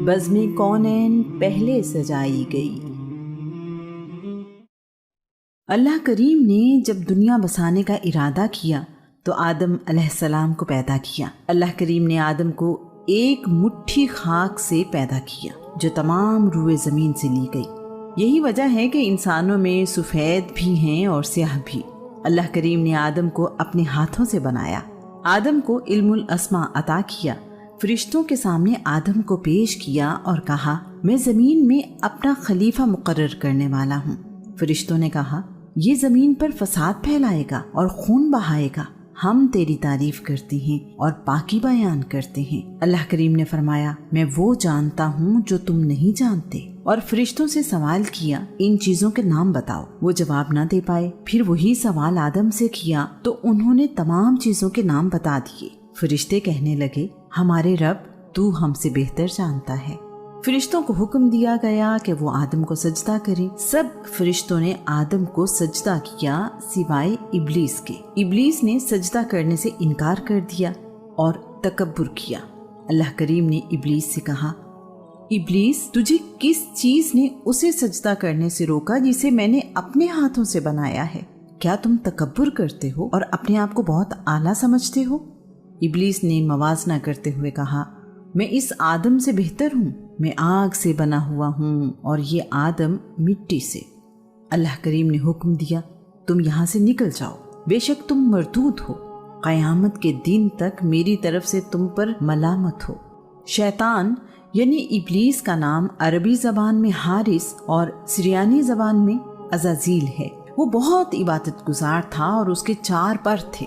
بزم کونین پہلے سجائی گئی۔ اللہ کریم نے جب دنیا بسانے کا ارادہ کیا تو آدم علیہ السلام کو پیدا کیا۔ اللہ کریم نے آدم کو ایک مٹھی خاک سے پیدا کیا جو تمام روئے زمین سے لی گئی۔ یہی وجہ ہے کہ انسانوں میں سفید بھی ہیں اور سیاہ بھی۔ اللہ کریم نے آدم کو اپنے ہاتھوں سے بنایا، آدم کو علم الاسماء عطا کیا، فرشتوں کے سامنے آدم کو پیش کیا اور کہا میں زمین میں اپنا خلیفہ مقرر کرنے والا ہوں۔ فرشتوں نے کہا یہ زمین پر فساد پھیلائے گا اور خون بہائے گا، ہم تیری تعریف کرتے ہیں اور پاکی بیان کرتے ہیں۔ اللہ کریم نے فرمایا میں وہ جانتا ہوں جو تم نہیں جانتے، اور فرشتوں سے سوال کیا ان چیزوں کے نام بتاؤ۔ وہ جواب نہ دے پائے۔ پھر وہی سوال آدم سے کیا تو انہوں نے تمام چیزوں کے نام بتا دیے۔ فرشتے کہنے لگے ہمارے رب تو ہم سے بہتر جانتا ہے۔ فرشتوں کو حکم دیا گیا کہ وہ آدم کو سجدہ کریں۔ سب فرشتوں نے آدم کو سجدہ کیا سوائے ابلیس کے۔ ابلیس نے سجدہ کرنے سے انکار کر دیا اور تکبر کیا۔ اللہ کریم نے ابلیس سے کہا ابلیس تجھے کس چیز نے اسے سجدہ کرنے سے روکا جسے میں نے اپنے ہاتھوں سے بنایا ہے؟ کیا تم تکبر کرتے ہو اور اپنے آپ کو بہت اعلیٰ سمجھتے ہو؟ ابلیس نے موازنہ کرتے ہوئے کہا میں اس آدم سے بہتر ہوں، میں آگ سے بنا ہوا ہوں اور یہ آدم مٹی سے۔ اللہ کریم نے حکم دیا تم یہاں سے نکل جاؤ، بے شک تم مردود ہو، قیامت کے دن تک میری طرف سے تم پر ملامت ہو۔ شیطان یعنی ابلیس کا نام عربی زبان میں حارس اور سریانی زبان میں عزازیل ہے۔ وہ بہت عبادت گزار تھا اور اس کے 4 پر تھے۔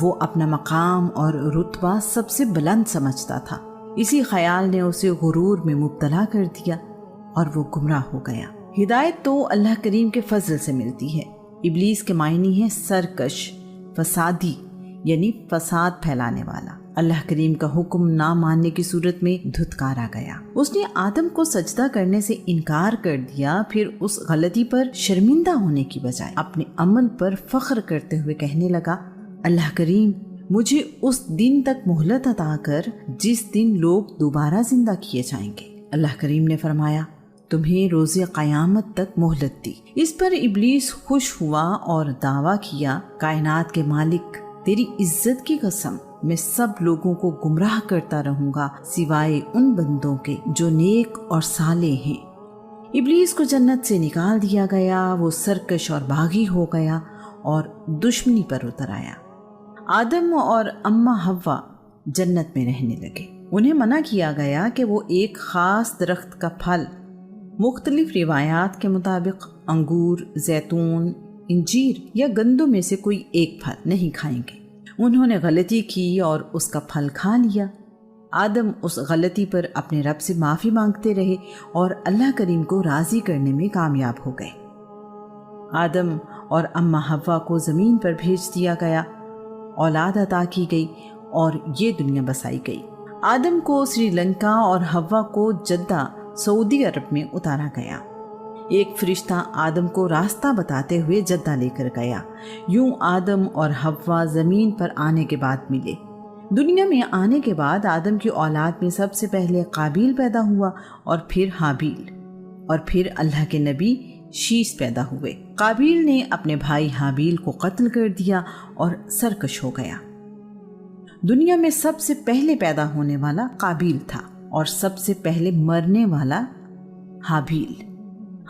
وہ اپنا مقام اور رتبہ سب سے بلند سمجھتا تھا۔ اسی خیال نے اسے غرور میں مبتلا کر دیا اور وہ گمراہ ہو گیا۔ ہدایت تو اللہ کریم کے فضل سے ملتی ہے۔ ابلیس کے معنی ہے سرکش، فسادی یعنی فساد پھیلانے والا۔ اللہ کریم کا حکم نہ ماننے کی صورت میں دھتکارا گیا۔ اس نے آدم کو سجدہ کرنے سے انکار کر دیا، پھر اس غلطی پر شرمندہ ہونے کی بجائے اپنے عمل پر فخر کرتے ہوئے کہنے لگا اللہ کریم مجھے اس دن تک مہلت عطا کر جس دن لوگ دوبارہ زندہ کیے جائیں گے۔ اللہ کریم نے فرمایا تمہیں روز قیامت تک مہلت دی۔ اس پر ابلیس خوش ہوا اور دعویٰ کیا کائنات کے مالک تیری عزت کی قسم میں سب لوگوں کو گمراہ کرتا رہوں گا سوائے ان بندوں کے جو نیک اور صالح ہیں۔ ابلیس کو جنت سے نکال دیا گیا، وہ سرکش اور باغی ہو گیا اور دشمنی پر اتر آیا۔ آدم اور اماں حوا جنت میں رہنے لگے۔ انہیں منع کیا گیا کہ وہ ایک خاص درخت کا پھل، مختلف روایات کے مطابق انگور، زیتون، انجیر یا گندم میں سے کوئی ایک پھل نہیں کھائیں گے۔ انہوں نے غلطی کی اور اس کا پھل کھا لیا۔ آدم اس غلطی پر اپنے رب سے معافی مانگتے رہے اور اللہ کریم کو راضی کرنے میں کامیاب ہو گئے۔ آدم اور اماں حوا کو زمین پر بھیج دیا گیا، اولاد عطا کی گئی اور یہ دنیا بسائی گئی۔ آدم کو سری لنکا اور حوا کو جدہ سعودی عرب میں اتارا گیا۔ ایک فرشتہ آدم کو راستہ بتاتے ہوئے جدہ لے کر گیا۔ یوں آدم اور حوا زمین پر آنے کے بعد ملے۔ دنیا میں آنے کے بعد آدم کی اولاد میں سب سے پہلے قابیل پیدا ہوا اور پھر حابیل، اور پھر اللہ کے نبی شیش پیدا ہوئے۔ قابیل نے اپنے بھائی حابیل کو قتل کر دیا اور سرکش ہو گیا۔ دنیا میں سب سے پہلے پیدا ہونے والا قابیل تھا اور سب سے پہلے مرنے والا حابیل۔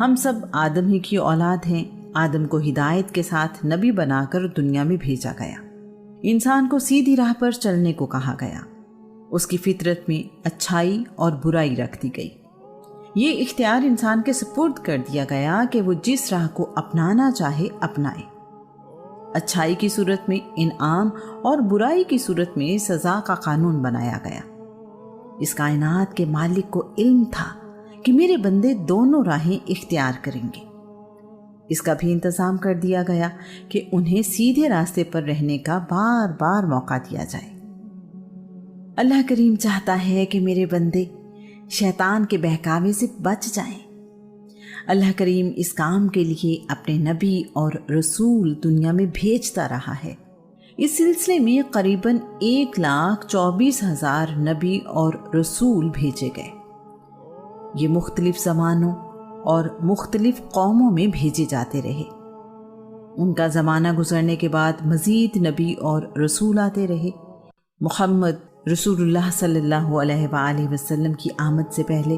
ہم سب آدم ہی کی اولاد ہیں۔ آدم کو ہدایت کے ساتھ نبی بنا کر دنیا میں بھیجا گیا۔ انسان کو سیدھی راہ پر چلنے کو کہا گیا۔ اس کی فطرت میں اچھائی اور برائی رکھ دی گئی۔ یہ اختیار انسان کے سپرد کر دیا گیا کہ وہ جس راہ کو اپنانا چاہے اپنائے۔ اچھائی کی صورت میں انعام اور برائی کی صورت میں سزا کا قانون بنایا گیا۔ اس کائنات کے مالک کو علم تھا کہ میرے بندے دونوں راہیں اختیار کریں گے۔ اس کا بھی انتظام کر دیا گیا کہ انہیں سیدھے راستے پر رہنے کا بار بار موقع دیا جائے۔ اللہ کریم چاہتا ہے کہ میرے بندے شیطان کے بہکاوے سے بچ جائیں۔ اللہ کریم اس کام کے لیے اپنے نبی اور رسول دنیا میں بھیجتا رہا ہے۔ اس سلسلے میں قریباً 1,24,000 نبی اور رسول بھیجے گئے۔ یہ مختلف زمانوں اور مختلف قوموں میں بھیجے جاتے رہے۔ ان کا زمانہ گزرنے کے بعد مزید نبی اور رسول آتے رہے۔ محمد رسول اللہ صلی اللہ علیہ وآلہ وسلم کی آمد سے پہلے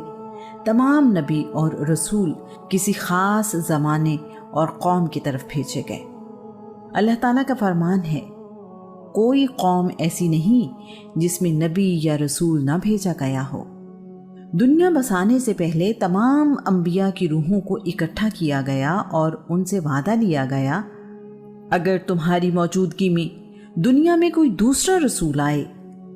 تمام نبی اور رسول کسی خاص زمانے اور قوم کی طرف بھیجے گئے۔ اللہ تعالیٰ کا فرمان ہے، کوئی قوم ایسی نہیں جس میں نبی یا رسول نہ بھیجا گیا ہو۔ دنیا بسانے سے پہلے تمام انبیاء کی روحوں کو اکٹھا کیا گیا اور ان سے وعدہ لیا گیا، اگر تمہاری موجودگی میں دنیا میں کوئی دوسرا رسول آئے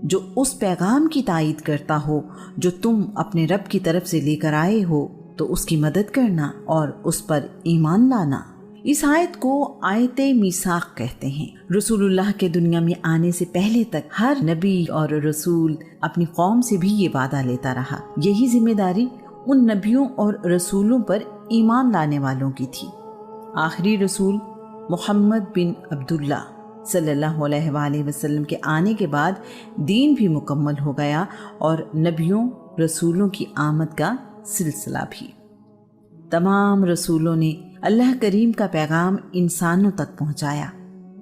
جو اس پیغام کی تائید کرتا ہو جو تم اپنے رب کی طرف سے لے کر آئے ہو تو اس کی مدد کرنا اور اس پر ایمان لانا۔ اس آیت کو آیت میثاق کہتے ہیں۔ رسول اللہ کے دنیا میں آنے سے پہلے تک ہر نبی اور رسول اپنی قوم سے بھی یہ وعدہ لیتا رہا۔ یہی ذمہ داری ان نبیوں اور رسولوں پر ایمان لانے والوں کی تھی۔ آخری رسول محمد بن عبداللہ صلی اللہ علیہ وآلہ وسلم کے آنے کے بعد دین بھی مکمل ہو گیا اور نبیوں رسولوں کی آمد کا سلسلہ بھی۔ تمام رسولوں نے اللہ کریم کا پیغام انسانوں تک پہنچایا،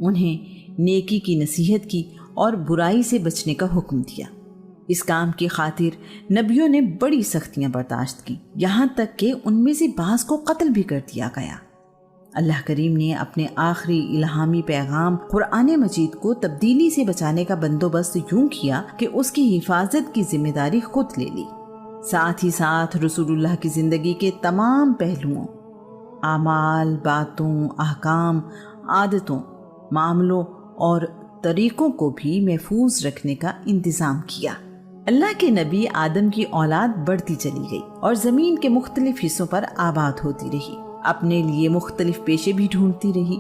انہیں نیکی کی نصیحت کی اور برائی سے بچنے کا حکم دیا۔ اس کام کی خاطر نبیوں نے بڑی سختیاں برداشت کی، یہاں تک کہ ان میں سے بعض کو قتل بھی کر دیا گیا۔ اللہ کریم نے اپنے آخری الہامی پیغام قرآن مجید کو تبدیلی سے بچانے کا بندوبست یوں کیا کہ اس کی حفاظت کی ذمہ داری خود لے لی۔ ساتھ ہی ساتھ رسول اللہ کی زندگی کے تمام پہلوؤں، اعمال، باتوں، احکام، عادتوں، معاملوں اور طریقوں کو بھی محفوظ رکھنے کا انتظام کیا۔ اللہ کے نبی آدم کی اولاد بڑھتی چلی گئی اور زمین کے مختلف حصوں پر آباد ہوتی رہی، اپنے لیے مختلف پیشے بھی ڈھونڈتی رہی۔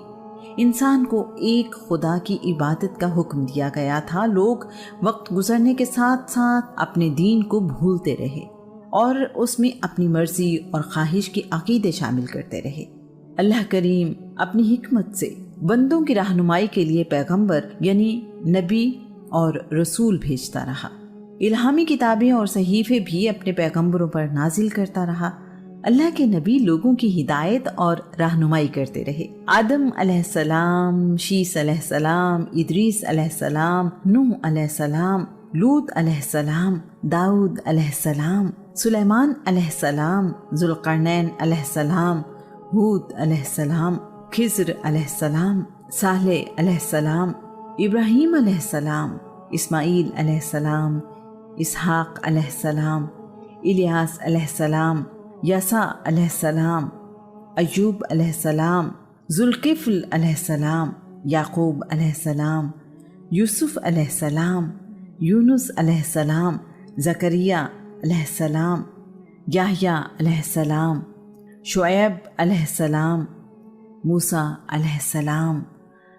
انسان کو ایک خدا کی عبادت کا حکم دیا گیا تھا۔ لوگ وقت گزرنے کے ساتھ ساتھ اپنے دین کو بھولتے رہے اور اس میں اپنی مرضی اور خواہش کے عقیدے شامل کرتے رہے۔ اللہ کریم اپنی حکمت سے بندوں کی رہنمائی کے لیے پیغمبر یعنی نبی اور رسول بھیجتا رہا۔ الہامی کتابیں اور صحیفے بھی اپنے پیغمبروں پر نازل کرتا رہا۔ اللہ کے نبی لوگوں کی ہدایت اور رہنمائی کرتے رہے۔ آدم علیہ السلام، شیس علیہ السلام، ادریس علیہ السلام، نوح علیہ السلام، لوط علیہ السلام، داؤد علیہ السلام، سلیمان علیہ السلام، ذوالقرنین علیہ السلام، ہود علیہ السلام، خضر علیہ السلام، صالح علیہ السلام، ابراہیم علیہ السلام، اسماعیل علیہ السلام، اسحاق علیہ السلام، الیاس علیہ السلام، یسع علیہ السلام، ایوب علیہ السلام، ذوالکفل علیہ السلام، یعقوب علیہ السلام، یوسف علیہ السلام، یونس علیہ السلام، زکریا علیہ السلام، یحییٰ علیہ السلام، شعیب علیہ السلام، موسیٰ علیہ السلام،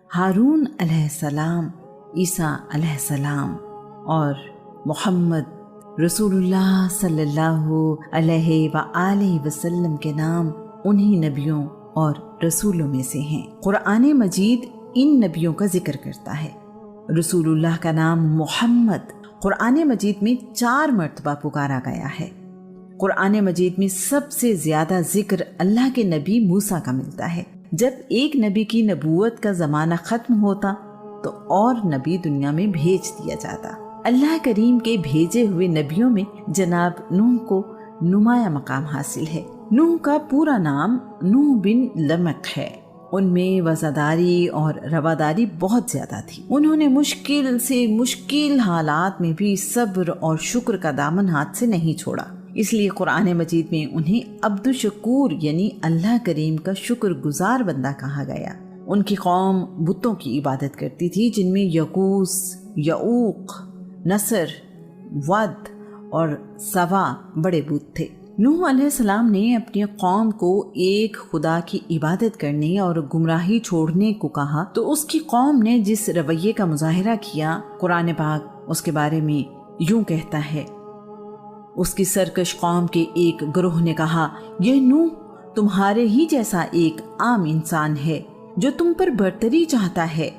ہارون علیہ السلام، عیسیٰ علیہ السلام اور محمد رسول اللہ صلی اللہ علیہ وآلہ وسلم کے نام انہی نبیوں اور رسولوں میں سے ہیں۔ قرآن مجید ان نبیوں کا ذکر کرتا ہے۔ رسول اللہ کا نام محمد قرآن مجید میں 4 مرتبہ پکارا گیا ہے۔ قرآن مجید میں سب سے زیادہ ذکر اللہ کے نبی موسیٰ کا ملتا ہے۔ جب ایک نبی کی نبوت کا زمانہ ختم ہوتا تو اور نبی دنیا میں بھیج دیا جاتا۔ اللہ کریم کے بھیجے ہوئے نبیوں میں جناب نوح کو نمایاں مقام حاصل ہے۔ نوح کا پورا نام نوح بن لمق ہے۔ ان میں وفاداری اور رواداری بہت زیادہ تھی۔ انہوں نے مشکل سے مشکل حالات میں بھی صبر اور شکر کا دامن ہاتھ سے نہیں چھوڑا، اس لیے قرآن مجید میں انہیں عبد الشکور یعنی اللہ کریم کا شکر گزار بندہ کہا گیا۔ ان کی قوم بتوں کی عبادت کرتی تھی، جن میں یغوث، یعوق، نصر، ود اور سوا بڑے بت تھے۔ نوح علیہ السلام نے اپنی قوم کو ایک خدا کی عبادت کرنے اور گمراہی چھوڑنے کو کہا تو اس کی قوم نے جس رویے کا مظاہرہ کیا، قرآن پاک اس کے بارے میں یوں کہتا ہے۔ اس کی سرکش قوم کے ایک گروہ نے کہا، یہ نوح تمہارے ہی جیسا ایک عام انسان ہے جو تم پر برتری چاہتا ہے،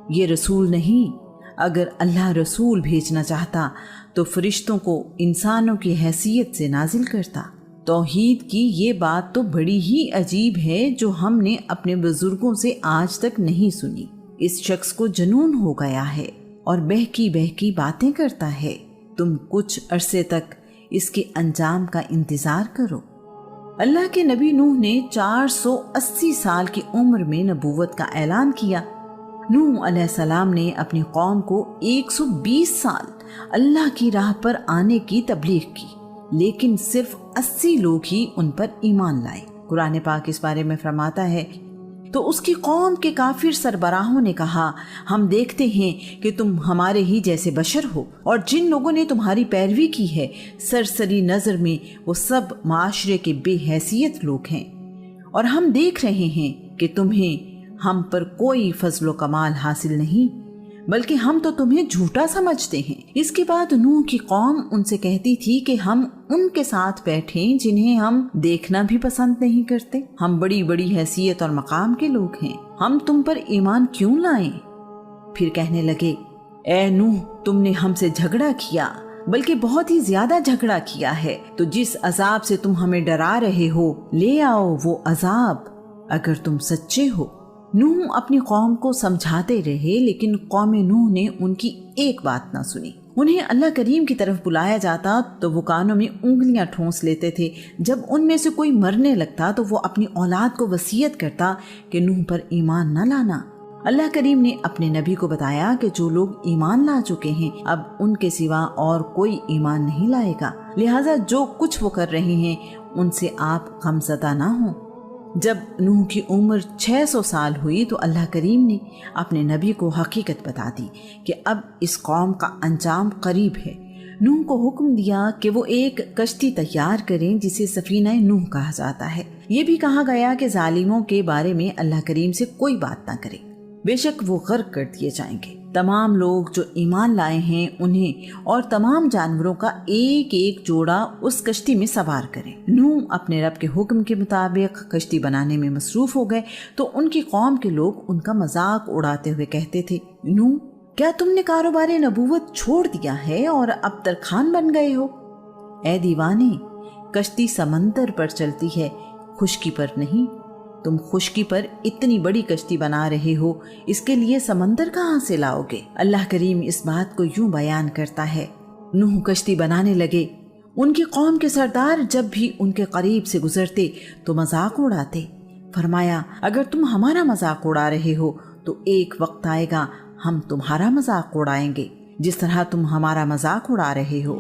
یہ رسول نہیں۔ اگر اللہ رسول بھیجنا چاہتا تو فرشتوں کو انسانوں کی حیثیت سے نازل کرتا۔ توحید کی یہ بات تو بڑی ہی عجیب ہے جو ہم نے اپنے بزرگوں سے آج تک نہیں سنی۔ اس شخص کو جنون ہو گیا ہے اور بہکی بہکی باتیں کرتا ہے۔ تم کچھ عرصے تک اس کے انجام کا انتظار کرو۔ اللہ کے نبی نوح نے 480 سال کی عمر میں نبوت کا اعلان کیا۔ نوح علیہ السلام نے اپنی قوم کو 120 سال اللہ کی راہ پر آنے کی تبلیغ کی، لیکن صرف 80 لوگ ہی ان پر ایمان لائے۔ قرآن پاک اس بارے میں فرماتا ہے، تو اس کی قوم کے کافر سربراہوں نے کہا، ہم دیکھتے ہیں کہ تم ہمارے ہی جیسے بشر ہو، اور جن لوگوں نے تمہاری پیروی کی ہے سرسری نظر میں وہ سب معاشرے کے بے حیثیت لوگ ہیں، اور ہم دیکھ رہے ہیں کہ تمہیں ہم پر کوئی فضل و کمال حاصل نہیں، بلکہ ہم تو تمہیں جھوٹا سمجھتے ہیں۔ اس کے بعد نوح کی قوم ان سے کہتی تھی کہ ہم ان کے ساتھ بیٹھیں جنہیں ہم دیکھنا بھی پسند نہیں کرتے، ہم بڑی بڑی حیثیت اور مقام کے لوگ ہیں، ہم تم پر ایمان کیوں لائیں؟ پھر کہنے لگے، اے نوح، تم نے ہم سے جھگڑا کیا، بلکہ بہت ہی زیادہ جھگڑا کیا ہے، تو جس عذاب سے تم ہمیں ڈرا رہے ہو لے آؤ وہ عذاب اگر تم سچے ہو۔ نوح اپنی قوم کو سمجھاتے رہے، لیکن قوم نوح نے ان کی ایک بات نہ سنی۔ انہیں اللہ کریم کی طرف بلایا جاتا تو وہ کانوں میں انگلیاں ٹھونس لیتے تھے۔ جب ان میں سے کوئی مرنے لگتا تو وہ اپنی اولاد کو وصیت کرتا کہ نوح پر ایمان نہ لانا۔ اللہ کریم نے اپنے نبی کو بتایا کہ جو لوگ ایمان لا چکے ہیں اب ان کے سوا اور کوئی ایمان نہیں لائے گا، لہٰذا جو کچھ وہ کر رہے ہیں ان سے آپ غمزدہ نہ ہوں۔ جب نوح کی عمر 600 سال ہوئی تو اللہ کریم نے اپنے نبی کو حقیقت بتا دی کہ اب اس قوم کا انجام قریب ہے۔ نوح کو حکم دیا کہ وہ ایک کشتی تیار کریں جسے سفینہ نوح کہا جاتا ہے۔ یہ بھی کہا گیا کہ ظالموں کے بارے میں اللہ کریم سے کوئی بات نہ کرے، بے شک وہ غرق کر دیے جائیں گے۔ تمام لوگ جو ایمان لائے ہیں انہیں اور تمام جانوروں کا ایک ایک جوڑا اس کشتی میں سوار کریں۔ نوح اپنے رب کے حکم کے مطابق کشتی بنانے میں مصروف ہو گئے تو ان کی قوم کے لوگ ان کا مذاق اڑاتے ہوئے کہتے تھے، نوح، کیا تم نے کاروبار نبوت چھوڑ دیا ہے اور اب ترکھان بن گئے ہو؟ اے دیوانے، کشتی سمندر پر چلتی ہے، خشکی پر نہیں۔ تم خشکی پر اتنی بڑی کشتی بنا رہے ہو، اس کے لیے سمندر کہاں سے لاؤ گے؟ اللہ کریم اس بات کو یوں بیان کرتا ہے، نوح کشتی بنانے لگے، ان کی قوم کے سردار جب بھی ان کے قریب سے گزرتے تو مذاق اڑاتے۔ فرمایا، اگر تم ہمارا مذاق اڑا رہے ہو تو ایک وقت آئے گا ہم تمہارا مذاق اڑائیں گے، جس طرح تم ہمارا مذاق اڑا رہے ہو۔